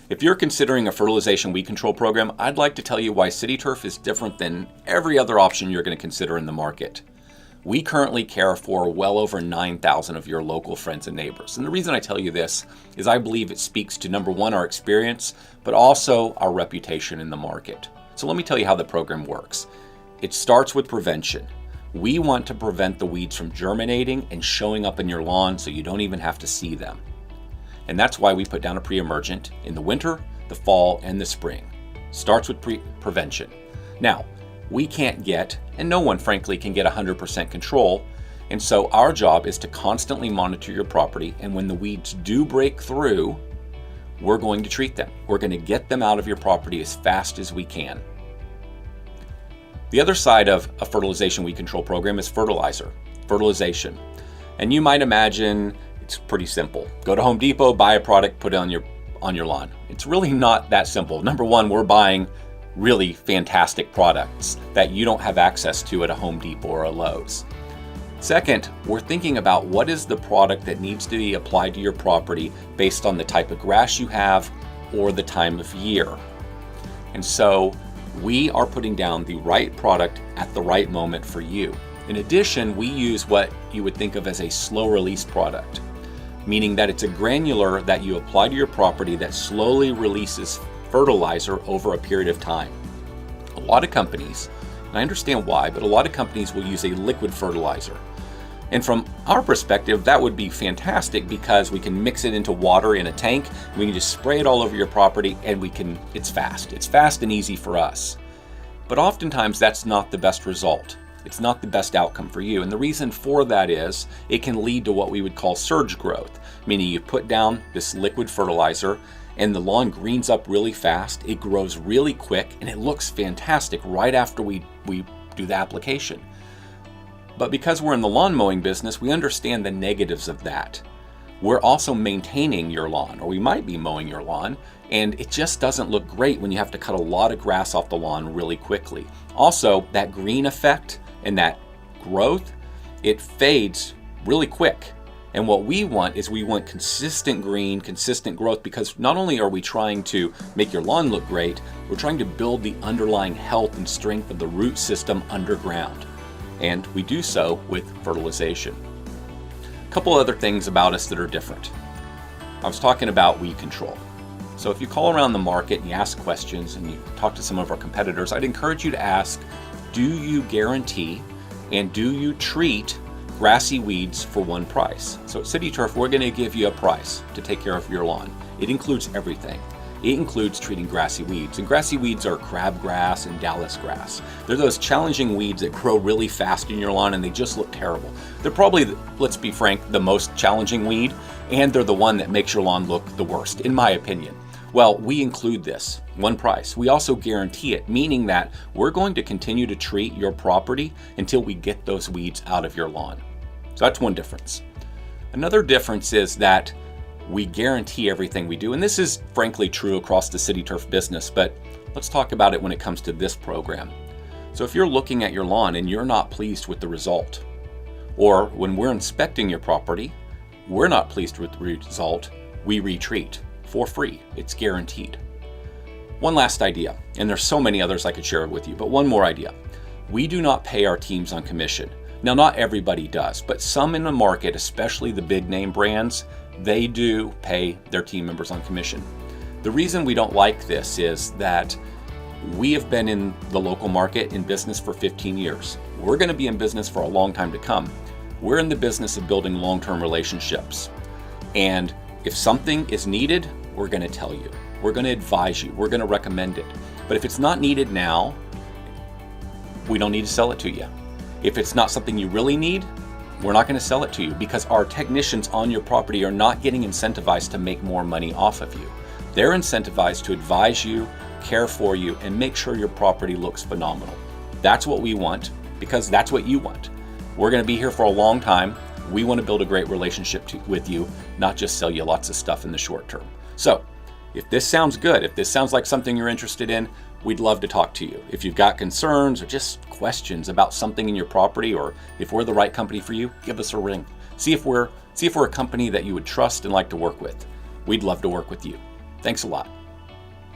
If you're considering a fertilization weed control program, I'd like to tell you why CitiTurf is different than every other option you're going to consider in the market. We currently care for well over 9,000 of your local friends and neighbors. And the reason I tell you this is I believe it speaks to, number one, our experience, but also our reputation in the market. So let me tell you how the program works. It starts with prevention. We want to prevent the weeds from germinating and showing up in your lawn so you don't even have to see them. And that's why we put down a pre-emergent in the winter, the fall, and the spring. Starts with prevention. Now, we can't get, and no one frankly can get 100% control, and so our job is to constantly monitor your property, and when the weeds do break through, we're going to treat them. We're going to get them out of your property as fast as we can. The other side of a fertilization weed control program is fertilization. And you might imagine it's pretty simple. Go to Home Depot, buy a product, put it on your lawn. It's really not that simple. Number one, we're buying really fantastic products that you don't have access to at a Home Depot or a Lowe's. Second, we're thinking about what is the product that needs to be applied to your property based on the type of grass you have or the time of year. And so we are putting down the right product at the right moment for you. In addition, we use what you would think of as a slow release product, meaning that it's a granular that you apply to your property that slowly releases fertilizer over a period of time. A lot of companies, and I understand why, but a lot of companies will use a liquid fertilizer. And from our perspective, that would be fantastic because we can mix it into water in a tank, we can just spray it all over your property, and it's fast. It's fast and easy for us. But oftentimes that's not the best result. It's not the best outcome for you. And the reason for that is it can lead to what we would call surge growth, meaning you put down this liquid fertilizer and the lawn greens up really fast, it grows really quick, and it looks fantastic right after we do the application. But because we're in the lawn mowing business, we understand the negatives of that. We're also maintaining your lawn, or we might be mowing your lawn, and it just doesn't look great when you have to cut a lot of grass off the lawn really quickly. Also, that green effect and that growth, it fades really quick. And what we want is we want consistent green, consistent growth, because not only are we trying to make your lawn look great, we're trying to build the underlying health and strength of the root system underground. And we do so with fertilization. A couple other things about us that are different. I was talking about weed control. So if you call around the market and you ask questions and you talk to some of our competitors, I'd encourage you to ask, do you guarantee and do you treat grassy weeds for one price? So at CitiTurf, we're going to give you a price to take care of your lawn. It includes everything. It includes treating grassy weeds. And grassy weeds are crabgrass and dallisgrass. They're those challenging weeds that grow really fast in your lawn and they just look terrible. They're probably, let's be frank, the most challenging weed, and they're the one that makes your lawn look the worst, in my opinion. Well, we include this, one price. We also guarantee it, meaning that we're going to continue to treat your property until we get those weeds out of your lawn. So that's one difference. Another difference is that we guarantee everything we do, and this is frankly true across the CitiTurf business, but let's talk about it when it comes to this program. So if you're looking at your lawn and you're not pleased with the result, or when we're inspecting your property, we're not pleased with the result, we retreat for free. It's guaranteed. One last idea, and there's so many others I could share with you, but one more idea. We do not pay our teams on commission. Now, not everybody does, but some in the market, especially the big name brands, they do pay their team members on commission. The reason we don't like this is that we have been in the local market in business for 15 years. We're going to be in business for a long time to come. We're in the business of building long-term relationships. And if something is needed, we're going to tell you. We're going to advise you. We're going to recommend it. But if it's not needed now, we don't need to sell it to you. If it's not something you really need, we're not going to sell it to you because our technicians on your property are not getting incentivized to make more money off of you. They're incentivized to advise you, care for you, and make sure your property looks phenomenal. That's what we want because that's what you want. We're going to be here for a long time. We want to build a great relationship with you, not just sell you lots of stuff in the short term. So if this sounds good, if this sounds like something you're interested in, we'd love to talk to you. If you've got concerns or just questions about something in your property, or if we're the right company for you, give us a ring. See if we're a company that you would trust and like to work with. We'd love to work with you. Thanks a lot.